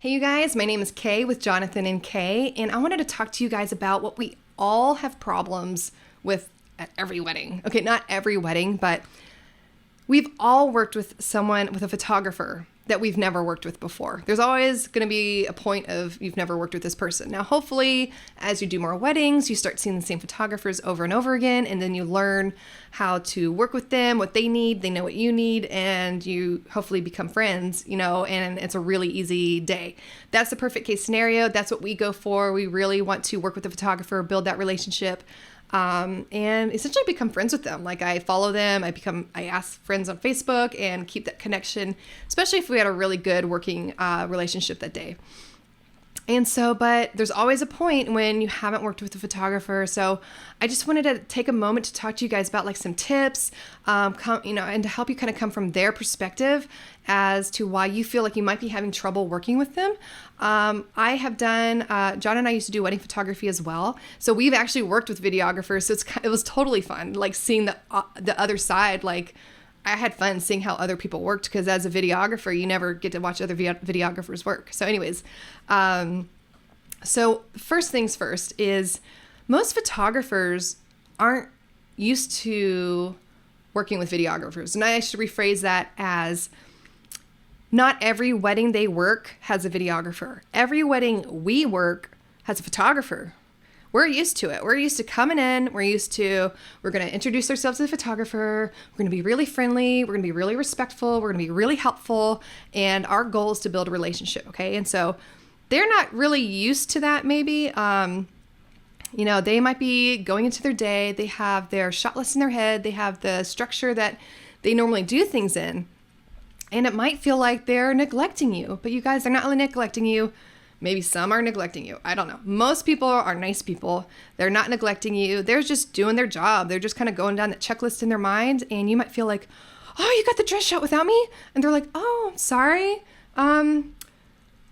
Hey you guys, my name is Kaye with Jonathan and Kaye, and I wanted to talk to you guys about what we all have problems with at every wedding. Okay, not every wedding, but we've all worked with someone, with a photographer that we've never worked with before. There's always going to be a point of you've never worked with this person. Now, hopefully, as you do more weddings, you start seeing the same photographers over and over again, and then you learn how to work with them, what they need, they know what you need, and you hopefully become friends, and it's a really easy day. That's the perfect case scenario. That's what we go for. We really want to work with the photographer, build that relationship, and essentially become friends with them. Like I follow them, I ask friends on Facebook and keep that connection, especially if we had a really good working relationship that day. And so, but there's always a point when you haven't worked with a photographer. So I just wanted to take a moment to talk to you guys about like some tips, and to help you kind of come from their perspective as to why you feel like you might be having trouble working with them. I have done, Jon and I used to do wedding photography as well. So we've actually worked with videographers. So it was totally fun, like seeing the other side. Like I had fun seeing how other people worked, because as a videographer, you never get to watch other videographers work. So anyways, so first things first is most photographers aren't used to working with videographers. And I should rephrase that as not every wedding they work has a videographer. Every wedding we work has a photographer. We're used to it. We're used to coming in. We're going to introduce ourselves to the photographer. We're going to be really friendly. We're going to be really respectful. We're going to be really helpful. And our goal is to build a relationship. Okay. And so they're not really used to that maybe. They might be going into their day. They have their shot list in their head. They have the structure that they normally do things in. And it might feel like they're neglecting you. But you guys, they're not really neglecting you. Maybe some are neglecting you. I don't know. Most people are nice people. They're not neglecting you. They're just doing their job. They're just kind of going down that checklist in their mind. And you might feel like, oh, you got the dress shot without me? And they're like, oh, I'm sorry.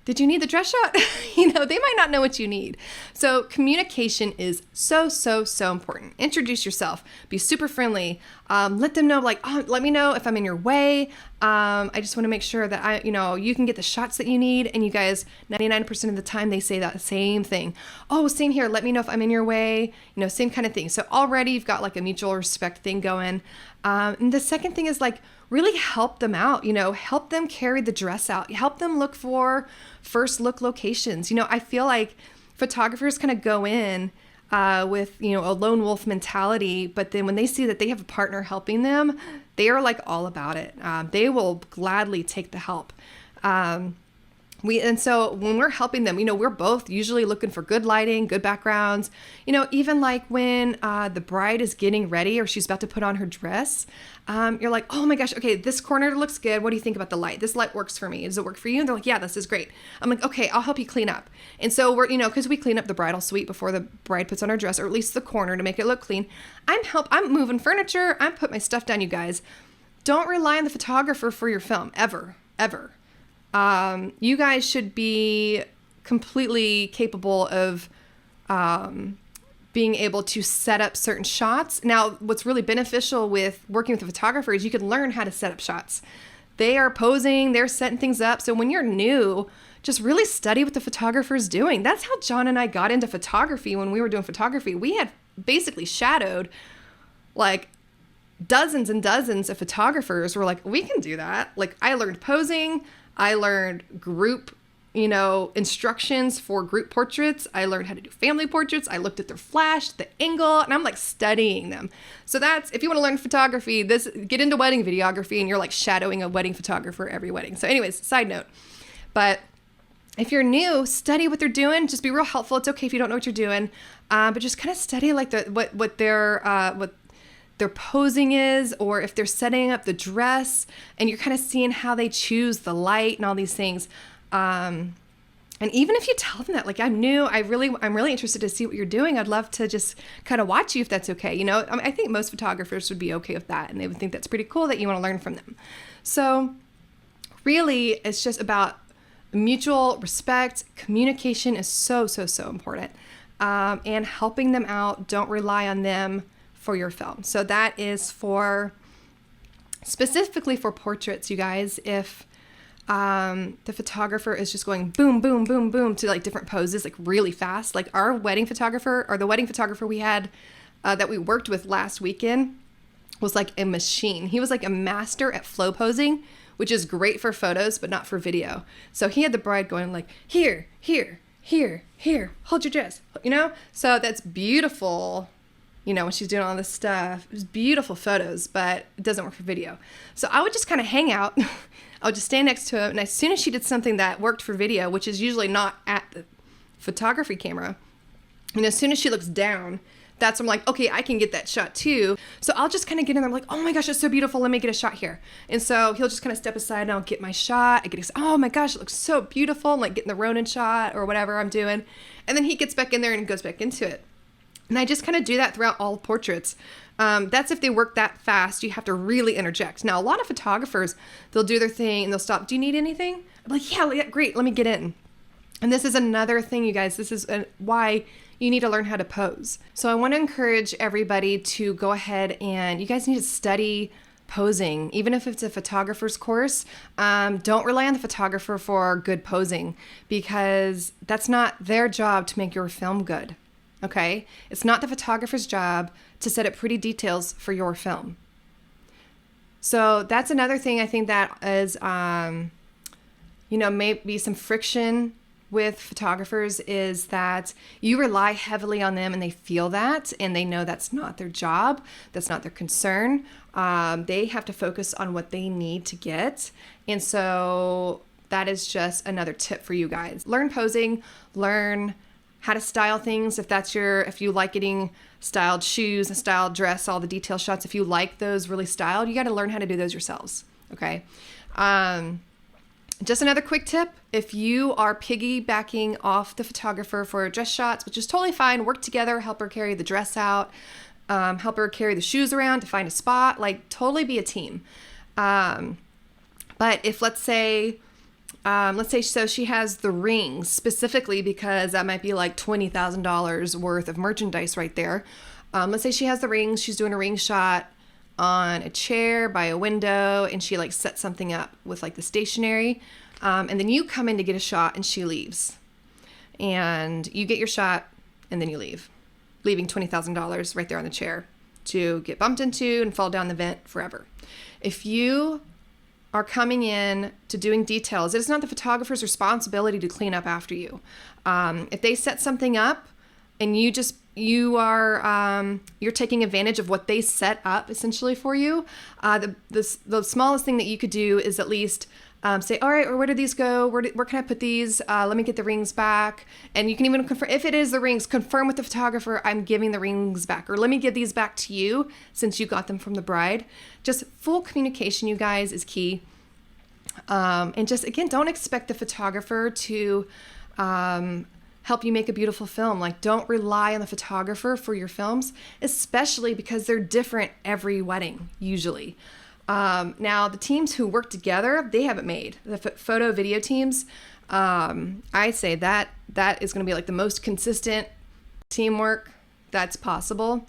Did you need the dress shot? They might not know what you need. So communication is so, so, so important. Introduce yourself. Be super friendly. Let them know, let me know if I'm in your way. I just want to make sure that you can get the shots that you need. And you guys, 99% of the time, they say that same thing. Oh, same here. Let me know if I'm in your way. Same kind of thing. So already you've got like a mutual respect thing going. And the second thing is really help them out, help them carry the dress out, help them look for first look locations. I feel like photographers kind of go in with, a lone wolf mentality, but then when they see that they have a partner helping them, they are like all about it. They will gladly take the help. And so when we're helping them, we're both usually looking for good lighting, good backgrounds, even like when the bride is getting ready or she's about to put on her dress, you're like, oh my gosh, okay, this corner looks good. What do you think about the light? This light works for me. Does it work for you? And they're like, yeah, this is great. I'm like, okay, I'll help you clean up. And so we're, because we clean up the bridal suite before the bride puts on her dress, or at least the corner to make it look clean. I'm moving furniture. I'm putting my stuff down, you guys. Don't rely on the photographer for your film, ever. You guys should be completely capable of being able to set up certain shots. Now, what's really beneficial with working with a photographer is you can learn how to set up shots. They are posing, they're setting things up. So when you're new, just really study what the photographer's doing. That's how Jon and I got into photography when we were doing photography. We had basically shadowed like dozens and dozens of photographers. We're like, we can do that. Like I learned posing. I learned group, instructions for group portraits. I learned how to do family portraits. I looked at their flash, the angle, and I'm like studying them. So that's, if you want to learn photography, get into wedding videography and you're like shadowing a wedding photographer every wedding. So anyways, side note. But if you're new, study what they're doing. Just be real helpful. It's okay if you don't know what you're doing. But just kind of study like what their posing is, or if they're setting up the dress and you're kind of seeing how they choose the light and all these things. And even if you tell them that, like, I'm new, I'm really interested to see what you're doing. I'd love to just kind of watch you if that's okay. I think most photographers would be okay with that, and they would think that's pretty cool that you want to learn from them. So really, it's just about mutual respect. Communication is so, so, so important. And helping them out. Don't rely on them for your film. So that is specifically for portraits, you guys. If The photographer is just going boom, boom, boom, boom to like different poses, like really fast. Like our wedding photographer, or the wedding photographer we had that we worked with last weekend, was like a machine. He was like a master at flow posing, which is great for photos, but not for video. So he had the bride going like, here, here, here, here, hold your dress, you know? So that's beautiful, you know, when she's doing all this stuff. It was beautiful photos, but it doesn't work for video. So I would just kind of hang out. I would just stand next to him, and as soon as she did something that worked for video, which is usually not at the photography camera, and as soon as she looks down, that's when I'm like, okay, I can get that shot too. So I'll just kind of get in there. I'm like, oh my gosh, it's so beautiful. Let me get a shot here. And so he'll just kind of step aside and I'll get my shot. I get, oh my gosh, it looks so beautiful. I'm like getting the Ronin shot or whatever I'm doing. And then he gets back in there and goes back into it. And I just kind of do that throughout all portraits. That's if they work that fast, you have to really interject. Now, a lot of photographers, they'll do their thing and they'll stop. Do you need anything? I'm like, yeah, great. Let me get in. And this is another thing, you guys. This is why you need to learn how to pose. So I want to encourage everybody to go ahead and you guys need to study posing, even if it's a photographer's course. Don't rely on the photographer for good posing, because that's not their job to make your film good. Okay? It's not the photographer's job to set up pretty details for your film. So that's another thing I think that is, maybe some friction with photographers, is that you rely heavily on them and they feel that and they know that's not their job, that's not their concern. They have to focus on what they need to get. And so that is just another tip for you guys. Learn posing, learn how to style things. If you like getting styled shoes, a styled dress, all the detail shots, if you like those really styled, you got to learn how to do those yourselves. Okay. Just another quick tip, if you are piggybacking off the photographer for dress shots, which is totally fine, work together, help her carry the dress out, help her carry the shoes around to find a spot, like totally be a team. But if let's say so she has the rings specifically, because that might be like $20,000 worth of merchandise right there. Let's say she has the rings, she's doing a ring shot on a chair by a window, and she like sets something up with like the stationery, and then you come in to get a shot and she leaves, and you get your shot and then you leave, leaving $20,000 right there on the chair to get bumped into and fall down the vent forever. If you are coming in to doing details, it is not the photographer's responsibility to clean up after you. If they set something up and you're taking advantage of what they set up essentially for you, the smallest thing that you could do is at least say, all right, or where do these go? Where can I put these? Let me get the rings back. And you can even confirm, if it is the rings, confirm with the photographer, I'm giving the rings back, or let me give these back to you since you got them from the bride. Just full communication, you guys, is key. And just, again, don't expect the photographer to help you make a beautiful film. Like, don't rely on the photographer for your films, especially because they're different every wedding, usually. Now, the teams who work together, they have it made. The photo video teams, I say that is going to be like the most consistent teamwork that's possible.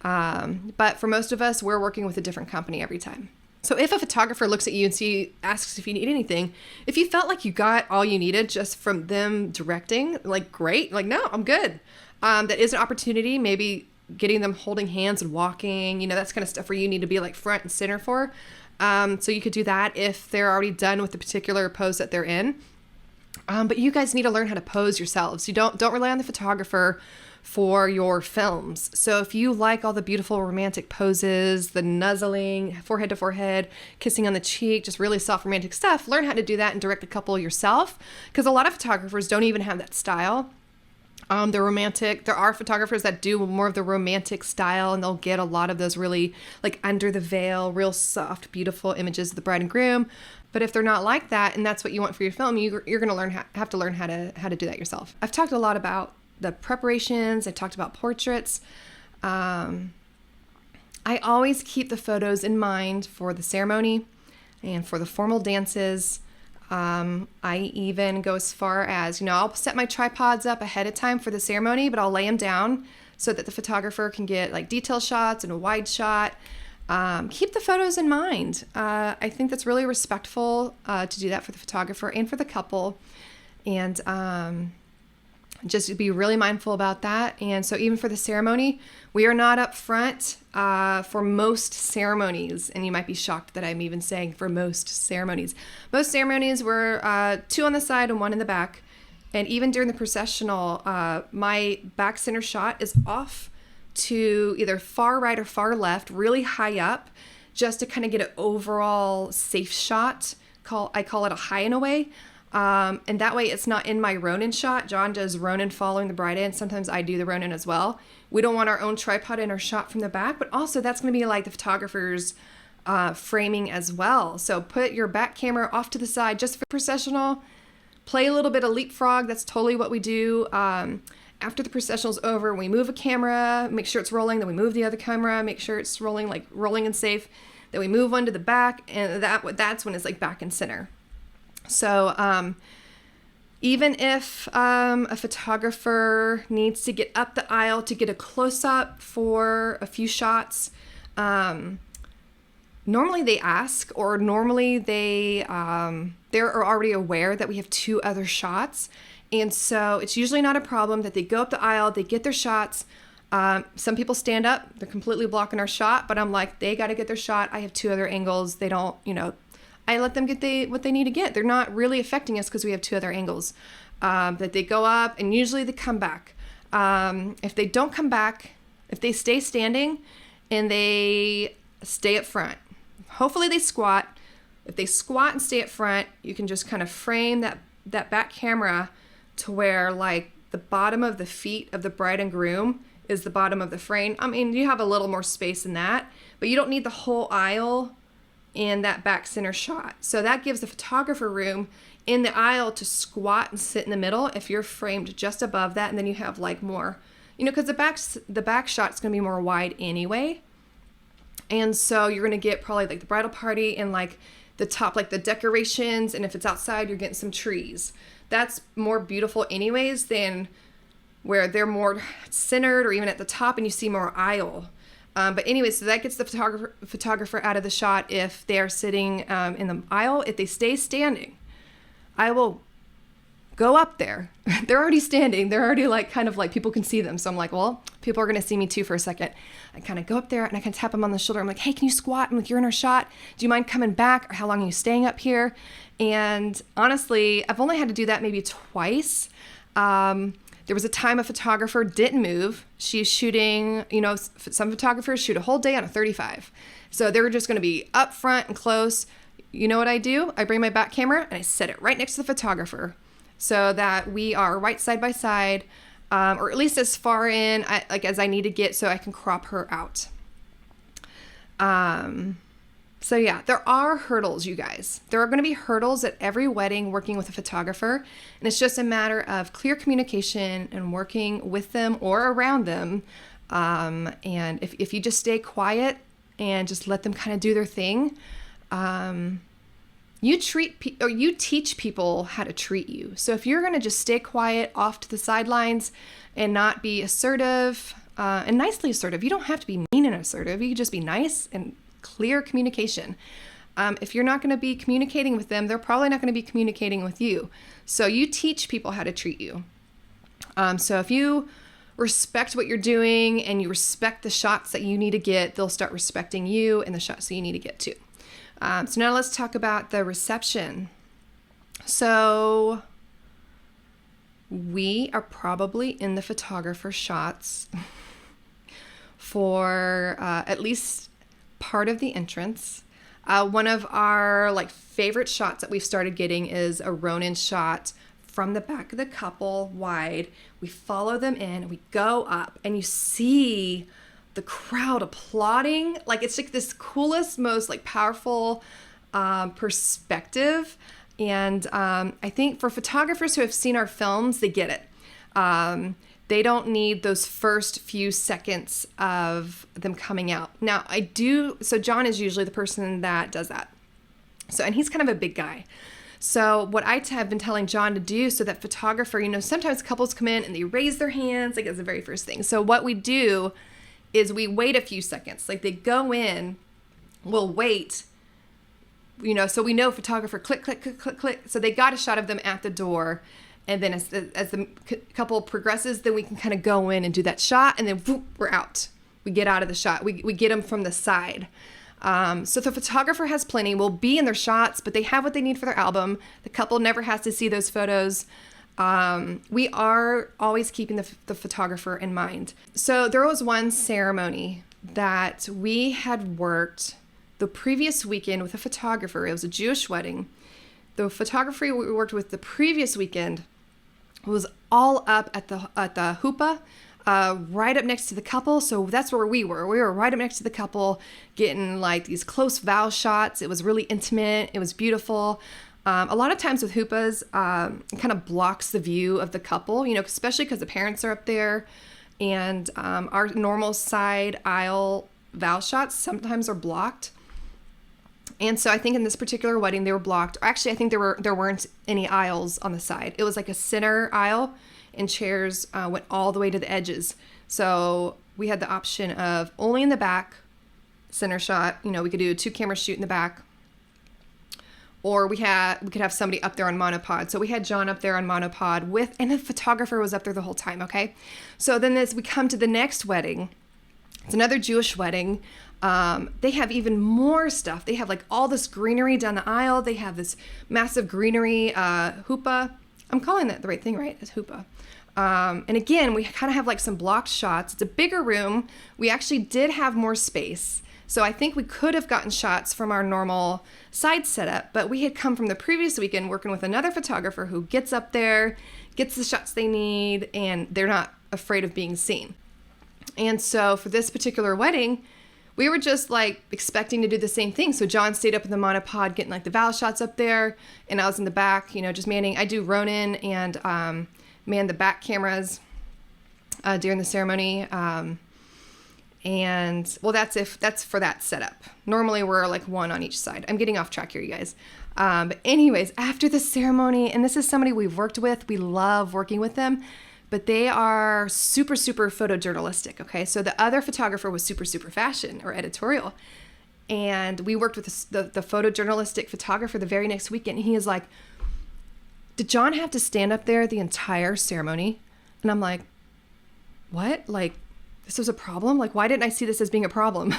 But for most of us, we're working with a different company every time. So if a photographer looks at you and asks if you need anything, if you felt like you got all you needed just from them directing, like, great, like, no, I'm good. That is an opportunity, maybe getting them holding hands and walking, that's kind of stuff where you need to be like front and center for. So you could do that if they're already done with the particular pose that they're in. But you guys need to learn how to pose yourselves. You don't rely on the photographer for your films. So if you like all the beautiful romantic poses, the nuzzling, forehead to forehead, kissing on the cheek, just really soft romantic stuff, learn how to do that and direct a couple yourself, because a lot of photographers don't even have that style. They're romantic. There are photographers that do more of the romantic style, and they'll get a lot of those really like under the veil, real soft, beautiful images of the bride and groom. But if they're not like that, and that's what you want for your film, you're going to have to learn how to do that yourself. I've talked a lot about the preparations. I talked about portraits. I always keep the photos in mind for the ceremony and for the formal dances. I even go as far as, I'll set my tripods up ahead of time for the ceremony, but I'll lay them down so that the photographer can get like detail shots and a wide shot. keep the photos in mind. I think that's really respectful to do that for the photographer and for the couple. And just be really mindful about that. And so even for the ceremony, we are not up front for most ceremonies. And you might be shocked that I'm even saying for most ceremonies. Most ceremonies were 2 on the side and 1 in the back. And even during the processional, my back center shot is off to either far right or far left, really high up, just to kind of get an overall safe shot. I call it a high and away. And that way it's not in my Ronin shot. Jon does Ronin following the bride in. Sometimes I do the Ronin as well. We don't want our own tripod in our shot from the back, but also that's going to be like the photographer's framing as well. So put your back camera off to the side just for processional. Play a little bit of leapfrog. That's totally what we do. After the processional's over, we move a camera, make sure it's rolling, then we move the other camera, make sure it's rolling, like rolling and safe. Then we move one to the back, and that's when it's like back and center. So even if a photographer needs to get up the aisle to get a close-up for a few shots, normally they ask, or normally they're already aware that we have 2 other shots. And so it's usually not a problem that they go up the aisle, they get their shots. Some people stand up, they're completely blocking our shot, but I'm like, they got to get their shot. I have 2 other angles. They don't, I let them get what they need to get. They're not really affecting us because we have 2 other angles. That they go up, and usually they come back. If they don't come back, if they stay standing and they stay up front, hopefully they squat. If they squat and stay up front, you can just kind of frame that back camera to where like the bottom of the feet of the bride and groom is the bottom of the frame. I mean, you have a little more space in that, but you don't need the whole aisle in that back center shot. So that gives the photographer room in the aisle to squat and sit in the middle if you're framed just above that, and then you have like more, because the back shot's going to be more wide anyway. And so you're going to get probably like the bridal party and like the top, like the decorations, and if it's outside, you're getting some trees. That's more beautiful anyways than where they're more centered or even at the top and you see more aisle. But anyway, so that gets the photographer out of the shot if they are sitting in the aisle. If they stay standing, I will go up there. They're already standing. They're already like kind of like people can see them. So I'm like, well, people are going to see me too for a second. I kind of go up there and I can tap them on the shoulder. I'm like, hey, can you squat? I'm like, you're in our shot. Do you mind coming back? Or how long are you staying up here? And honestly, I've only had to do that maybe twice. There was a time a photographer didn't move. She's shooting, some photographers shoot a whole day on a 35. So they were just going to be up front and close. You know what I do? I bring my back camera and I set it right next to the photographer so that we are right side by side, or at least as far in as I need to get so I can crop her out. So yeah, there are hurdles, you guys. There are going to be hurdles at every wedding working with a photographer, and it's just a matter of clear communication and working with them or around them. And if you just stay quiet and just let them kind of do their thing, you teach people how to treat you. So if you're going to just stay quiet off to the sidelines and not be assertive, and nicely assertive, you don't have to be mean and assertive. You can just be nice and clear communication. If you're not going to be communicating with them, they're probably not going to be communicating with you. So you teach people how to treat you. So if you respect what you're doing and you respect the shots that you need to get, they'll start respecting you and the shots that you need to get too. So now let's talk about the reception. So we are probably in the photographer shots for at least part of the entrance. One of our favorite shots that we've started getting is a Ronin shot from the back of the couple wide. We follow them in, we go up, and you see the crowd applauding. It's like this coolest, most powerful perspective. And I think for photographers who have seen our films, they get it. They don't need those first few seconds of them coming out. Now so Jon is usually the person that does that. So, and he's kind of a big guy. So what I have been telling Jon to do, so that photographer, sometimes couples come in and they raise their hands, as the very first thing. So what we do is we wait a few seconds. They go in will wait, so we know photographer, click, click, click, click, click. So they got a shot of them at the door. And then as the couple progresses, then we can kind of go in and do that shot. And then whoop, we're out. We get out of the shot. We get them from the side. So the photographer has plenty. We'll be in their shots, but they have what they need for their album. The couple never has to see those photos. We are always keeping the photographer in mind. So there was one ceremony that we had worked the previous weekend with a photographer. It was a Jewish wedding. The photographer we worked with the previous weekend was all up at the huppah, right up next to the couple. So that's where we were. We were right up next to the couple, getting like these close vow shots. It was really intimate. It was beautiful. A lot of times with huppahs, it kind of blocks the view of the couple, especially because the parents are up there, and our normal side aisle vow shots sometimes are blocked. And so I think in this particular wedding, they were blocked. Actually, I think there weren't any aisles on the side. It was like a center aisle, and chairs went all the way to the edges. So we had the option of only in the back, center shot. We could do a 2-camera shoot in the back, or we could have somebody up there on monopod. So we had Jon up there on monopod and the photographer was up there the whole time. Okay, so then as we come to the next wedding, it's another Jewish wedding. They have even more stuff. They have like all this greenery down the aisle. They have this massive greenery huppah. I'm calling that the right thing, right? It's huppah. And again, we kind of have like some blocked shots. It's a bigger room. We actually did have more space. So I think we could have gotten shots from our normal side setup, but we had come from the previous weekend working with another photographer who gets up there, gets the shots they need, and they're not afraid of being seen. And so for this particular wedding, we were just like expecting to do the same thing. So Jon stayed up in the monopod getting like the vow shots up there, and I was in the back, just manning. I do Ronin and man the back cameras during the ceremony. And well, that's for that setup. Normally we're like one on each side. I'm getting off track here, you guys. But anyways, after the ceremony, and this is somebody we've worked with, we love working with them, but they are super, super photojournalistic. Okay. So the other photographer was super, super fashion or editorial. And we worked with the photojournalistic photographer the very next weekend. And he is like, did Jon have to stand up there the entire ceremony? And I'm like, what? Like, this was a problem? Like, why didn't I see this as being a problem?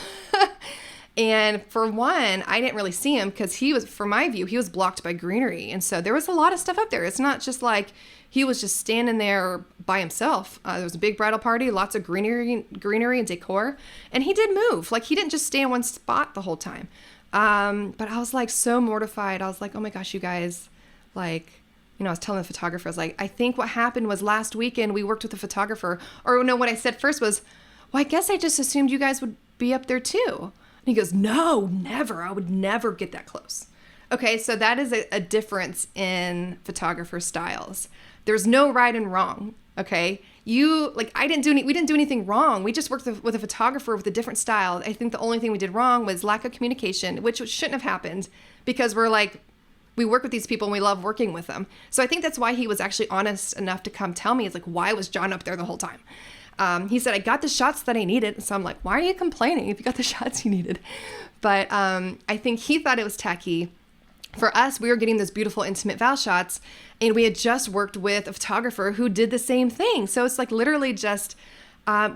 And for one, I didn't really see him because from my view, he was blocked by greenery. And so there was a lot of stuff up there. It's not just like he was just standing there by himself. There was a big bridal party, lots of greenery and decor. And he did move. Like, he didn't just stay in one spot the whole time. But I was like so mortified. I was like, oh my gosh, you guys, like, I was telling the photographer, I was like, I think what happened was last weekend we worked with a photographer. Or no, what I said first was, well, I guess I just assumed you guys would be up there too. And he goes, no, never. I would never get that close. Okay, so that is a difference in photographer styles. There's no right and wrong, okay? We didn't do anything wrong. We just worked with a photographer with a different style. I think the only thing we did wrong was lack of communication, which shouldn't have happened because we work with these people and we love working with them. So I think that's why he was actually honest enough to come tell me, it's like, why was Jon up there the whole time? He said, I got the shots that I needed. So I'm like, why are you complaining if you got the shots you needed? But I think he thought it was tacky. For us, we were getting those beautiful intimate vow shots, and we had just worked with a photographer who did the same thing. So it's like literally just,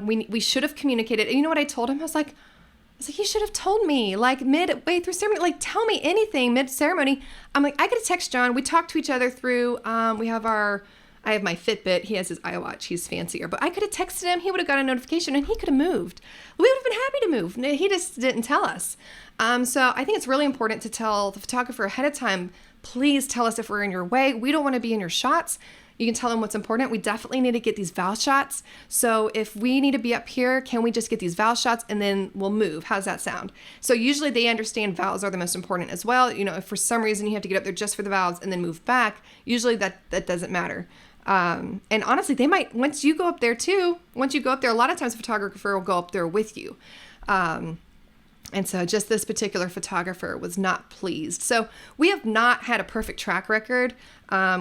we should have communicated. And you know what I told him? I was like, you should have told me like midway through ceremony, like tell me anything mid ceremony. I'm like, I got to text Jon. We talked to each other through, I have my Fitbit. He has his iWatch. He's fancier, but I could have texted him. He would have got a notification and he could have moved. We would have been happy to move. He just didn't tell us. So I think it's really important to tell the photographer ahead of time, please tell us if we're in your way. We don't want to be in your shots. You can tell them what's important. We definitely need to get these vow shots. So if we need to be up here, can we just get these vow shots and then we'll move? How's that sound? So usually they understand vows are the most important as well. If for some reason you have to get up there just for the vows and then move back, usually that doesn't matter. And honestly, they might, once you go up there, a lot of times a photographer will go up there with you. And so just this particular photographer was not pleased. So we have not had a perfect track record.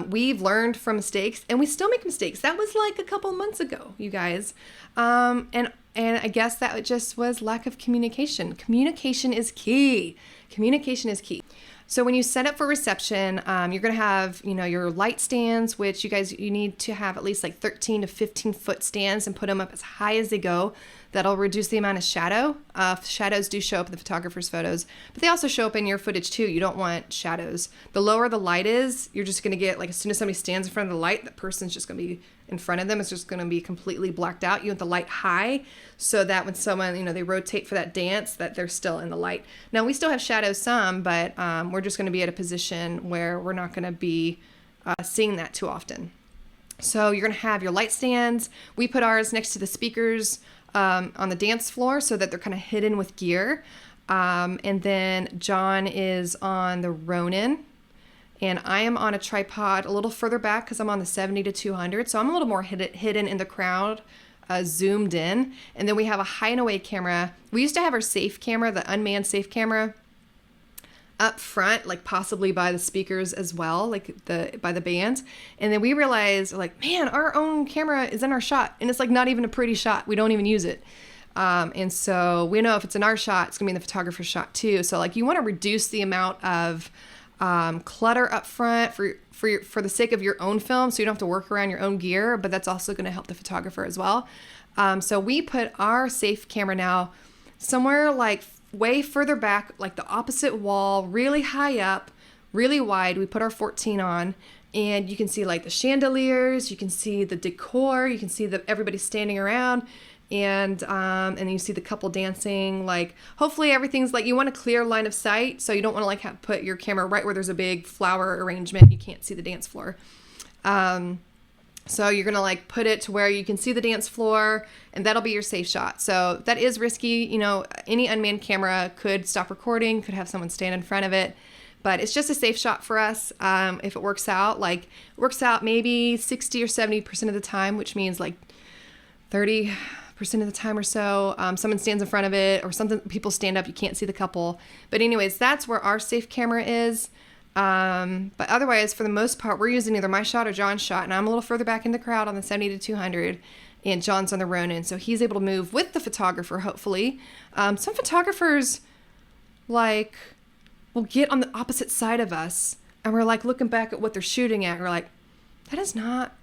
We've learned from mistakes, and we still make mistakes. That was like a couple months ago, you guys. And I guess that just was lack of communication. Communication is key. Communication is key. So when you set up for reception, you're going to have, your light stands, which you need to have at least like 13 to 15 foot stands and put them up as high as they go. That'll reduce the amount of shadow. Shadows do show up in the photographer's photos, but they also show up in your footage too. You don't want shadows. The lower the light is, you're just going to get, like, as soon as somebody stands in front of the light, that person's just going to be in front of them. It's just going to be completely blacked out. You want the light high so that when someone, they rotate for that dance, that they're still in the light. Now, we still have shadows some, but we're just going to be at a position where we're not going to be seeing that too often. So you're going to have your light stands. We put ours next to the speakers on the dance floor so that they're kind of hidden with gear. And then Jon is on the Ronin, and I am on a tripod a little further back because I'm on the 70 to 200. So I'm a little more hidden in the crowd, zoomed in. And then we have a high and away camera. We used to have our safe camera, the unmanned safe camera, up front, like possibly by the speakers as well, like by the band. And then we realized, like, man, our own camera is in our shot, and it's like not even a pretty shot. We don't even use it. And so we know if it's in our shot, it's gonna be in the photographer's shot too. So like you want to reduce the amount of clutter up front for the sake of your own film, so you don't have to work around your own gear, but that's also going to help the photographer as well. So we put our safe camera now somewhere like way further back, like the opposite wall, really high up, really wide. We put our 14 on, and you can see like the chandeliers, you can see the decor, you can see everybody standing around, and then you see the couple dancing. Like, hopefully everything's like, you want a clear line of sight, so you don't want to like put your camera right where there's a big flower arrangement, you can't see the dance floor. So you're going to like put it to where you can see the dance floor, and that'll be your safe shot. So that is risky. Any unmanned camera could stop recording, could have someone stand in front of it, but it's just a safe shot for us. If it works out maybe 60 or 70% of the time, which means like 30% of the time or so, someone stands in front of it, or something, people stand up, you can't see the couple. But anyways, that's where our safe camera is. But otherwise, for the most part, we're using either my shot or Jon's shot, and I'm a little further back in the crowd on the 70 to 200, and Jon's on the Ronin, so he's able to move with the photographer, hopefully. Some photographers, like, will get on the opposite side of us, and we're, like, looking back at what they're shooting at, and we're like, that is not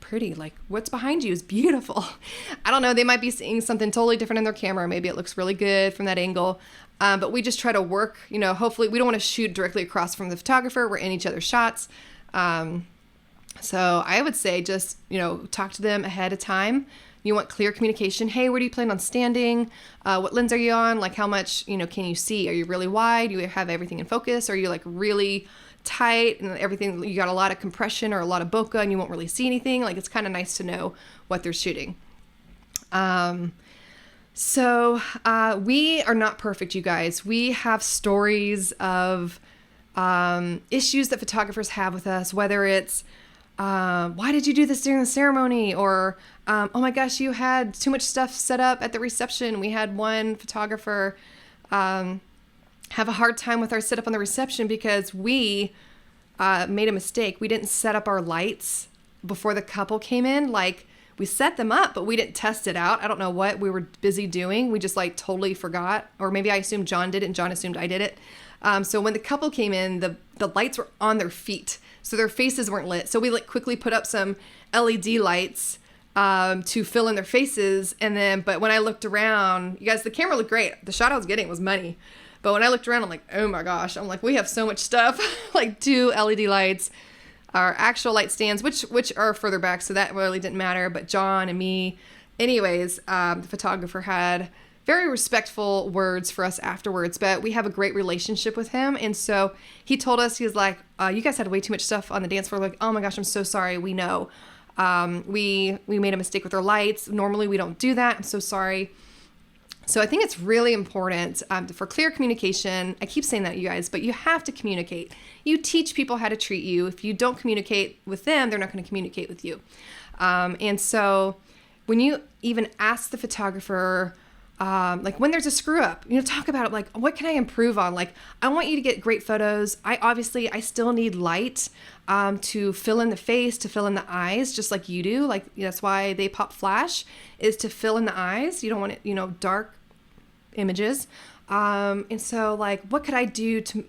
pretty. Like, what's behind you is beautiful. I don't know, they might be seeing something totally different in their camera. Maybe it looks really good from that angle. But we just try to work, hopefully we don't want to shoot directly across from the photographer. We're in each other's shots. So I would say just, talk to them ahead of time. You want clear communication. Hey, where do you plan on standing? What lens are you on? Like, how much, can you see? Are you really wide? Do you have everything in focus? Are you like really tight and everything? You got a lot of compression or a lot of bokeh and you won't really see anything. Like, it's kind of nice to know what they're shooting. So we are not perfect, you guys. We have stories of issues that photographers have with us, whether it's why did you do this during the ceremony? Or, oh my gosh, you had too much stuff set up at the reception. We had one photographer have a hard time with our setup on the reception because we made a mistake. We didn't set up our lights before the couple came in. Like, we set them up, but we didn't test it out. I don't know what we were busy doing. We just like totally forgot. Or maybe I assumed Jon did it and Jon assumed I did it. So when the couple came in, the lights were on their feet. So their faces weren't lit. So we like quickly put up some LED lights to fill in their faces. But when I looked around, you guys, the camera looked great. The shot I was getting was money. But when I looked around, I'm like, oh my gosh. I'm like, we have so much stuff. Like 2 LED lights. Our actual light stands, which are further back, so that really didn't matter, but Jon and me. Anyways, the photographer had very respectful words for us afterwards, but we have a great relationship with him, and so he told us, he was like, you guys had way too much stuff on the dance floor. Like, oh my gosh, I'm so sorry, we know. We made a mistake with our lights. Normally we don't do that. I'm so sorry. So I think it's really important for clear communication. I keep saying that, you guys, but you have to communicate. You teach people how to treat you. If you don't communicate with them, they're not going to communicate with you. And so when you even ask the photographer, like when there's a screw up, talk about it. Like, what can I improve on? Like, I want you to get great photos. I still need light to fill in the face, to fill in the eyes, just like you do. Like, that's why they pop flash, is to fill in the eyes. You don't want it, dark images. And so like, what could I do to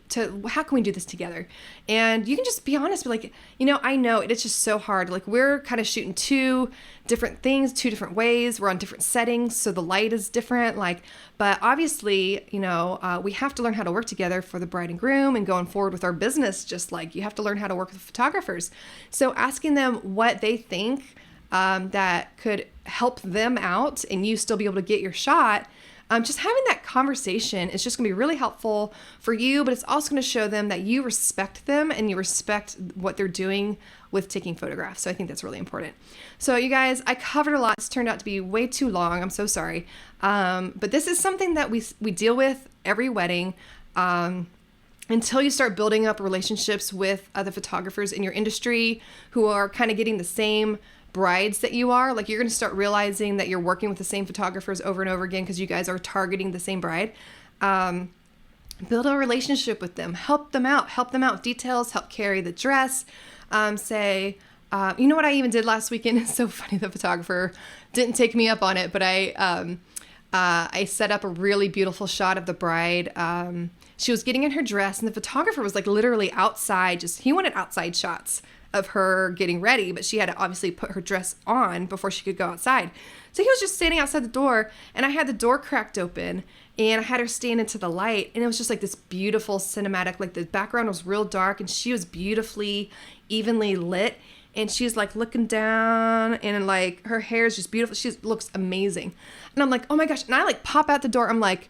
how can we do this together? And you can just be honest, but like, I know it's just so hard. Like, we're kind of shooting two different things, two different ways. We're on different settings, so the light is different. Like, but obviously, we have to learn how to work together for the bride and groom and going forward with our business. Just like you have to learn how to work with photographers. So asking them what they think that could help them out and you still be able to get your shot. Just having that conversation is just going to be really helpful for you, but it's also going to show them that you respect them and you respect what they're doing with taking photographs. So I think that's really important. So you guys, I covered a lot. It's turned out to be way too long. I'm so sorry. But this is something that we deal with every wedding. Until you start building up relationships with other photographers in your industry who are kind of getting the same brides that you are, like, you're going to start realizing that you're working with the same photographers over and over again because you guys are targeting the same bride. Build a relationship with them, help them out with details, help carry the dress. Say, you know what I even did last weekend? It's so funny. The photographer didn't take me up on it, but I set up a really beautiful shot of the bride. She was getting in her dress and the photographer was like literally outside, he wanted outside shots of her getting ready, but she had to obviously put her dress on before she could go outside. So he was just standing outside the door and I had the door cracked open and I had her stand into the light and it was just like this beautiful cinematic, like the background was real dark and she was beautifully, evenly lit and she's like looking down and like her hair is just beautiful. She looks amazing. And I'm like, oh my gosh. And I like pop out the door. I'm like,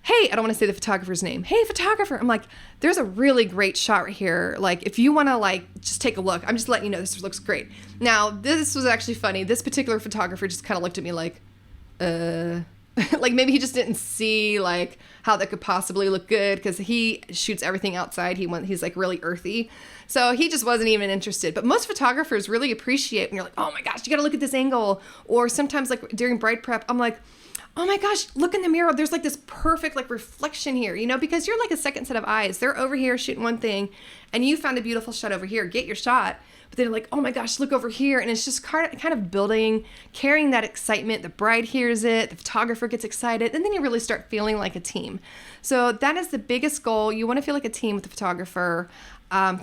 hey, I don't want to say the photographer's name. Hey, photographer. I'm like, there's a really great shot right here. Like, if you want to like, just take a look. I'm just letting you know this looks great. Now, this was actually funny. This particular photographer just kind of looked at me like, like maybe he just didn't see like how that could possibly look good because he shoots everything outside. He's like really earthy. So he just wasn't even interested. But most photographers really appreciate when you're like, oh my gosh, you got to look at this angle. Or sometimes like during bride prep, I'm like, oh my gosh, look in the mirror. There's like this perfect like reflection here, because you're like a second set of eyes. They're over here shooting one thing and you found a beautiful shot over here. Get your shot. But they're like, oh my gosh, look over here. And it's just kind of building, carrying that excitement. The bride hears it. The photographer gets excited. And then you really start feeling like a team. So that is the biggest goal. You want to feel like a team with the photographer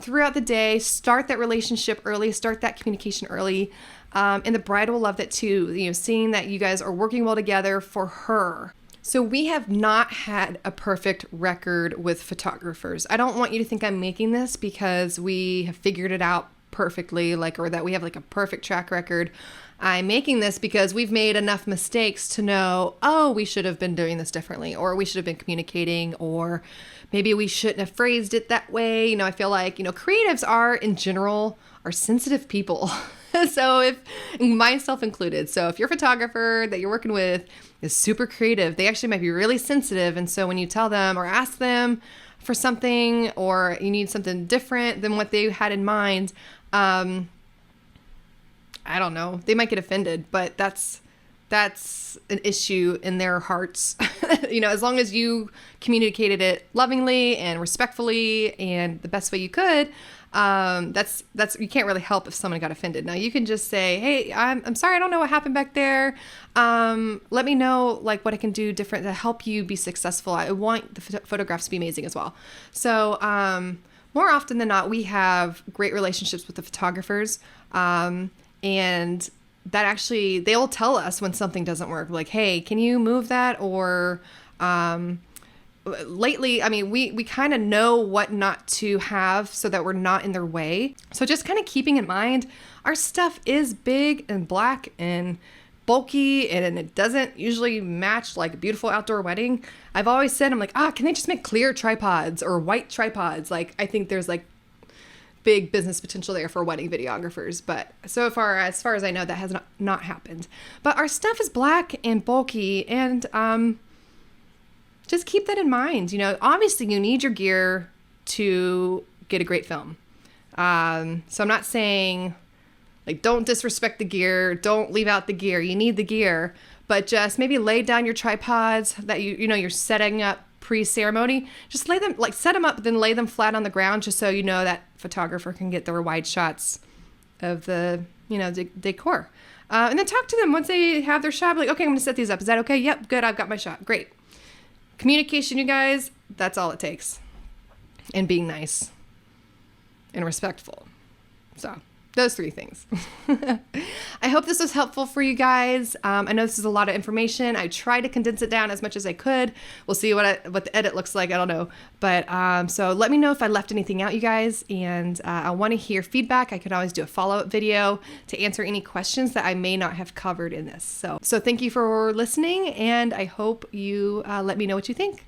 throughout the day. Start that relationship early. Start that communication early. And the bride will love that too, seeing that you guys are working well together for her. So we have not had a perfect record with photographers. I don't want you to think I'm making this because we have figured it out perfectly, or that we have like a perfect track record. I'm making this because we've made enough mistakes to know, oh, we should have been doing this differently, or we should have been communicating, or maybe we shouldn't have phrased it that way. I feel like, creatives are in general are sensitive people. So if myself included, so if your photographer that you're working with is super creative, they actually might be really sensitive. And so when you tell them or ask them for something, or you need something different than what they had in mind, I don't know, they might get offended, but that's an issue in their hearts. As long as you communicated it lovingly and respectfully and the best way you could, that's you can't really help if someone got offended. Now you can just say, hey, I'm sorry, I don't know what happened back there. Let me know like what I can do different to help you be successful. I want the photographs to be amazing as well. So more often than not, we have great relationships with the photographers, and that actually, they will tell us when something doesn't work, like, hey, can you move that? Or lately, we kind of know what not to have so that we're not in their way. So just kind of keeping in mind, our stuff is big and black and bulky, and it doesn't usually match like a beautiful outdoor wedding. I've always said, I'm like, can they just make clear tripods or white tripods? Like, I think there's like big business potential there for wedding videographers, but so far as I know, that has not happened. But our stuff is black and bulky, and just keep that in mind. Obviously you need your gear to get a great film. So I'm not saying Like, don't disrespect the gear. Don't leave out the gear. You need the gear, but just maybe lay down your tripods that you're setting up pre-ceremony. Just lay them, like set them up, then lay them flat on the ground, just so you know that photographer can get their wide shots of the, decor. And then talk to them once they have their shot. Like, okay, I'm going to set these up. Is that okay? Yep, good. I've got my shot. Great. Communication, you guys, that's all it takes. And being nice and respectful. So those 3 things. I hope this was helpful for you guys. I know this is a lot of information. I tried to condense it down as much as I could. We'll see what the edit looks like. I don't know. But so let me know if I left anything out, you guys. And I want to hear feedback. I could always do a follow-up video to answer any questions that I may not have covered in this. So thank you for listening. And I hope you let me know what you think.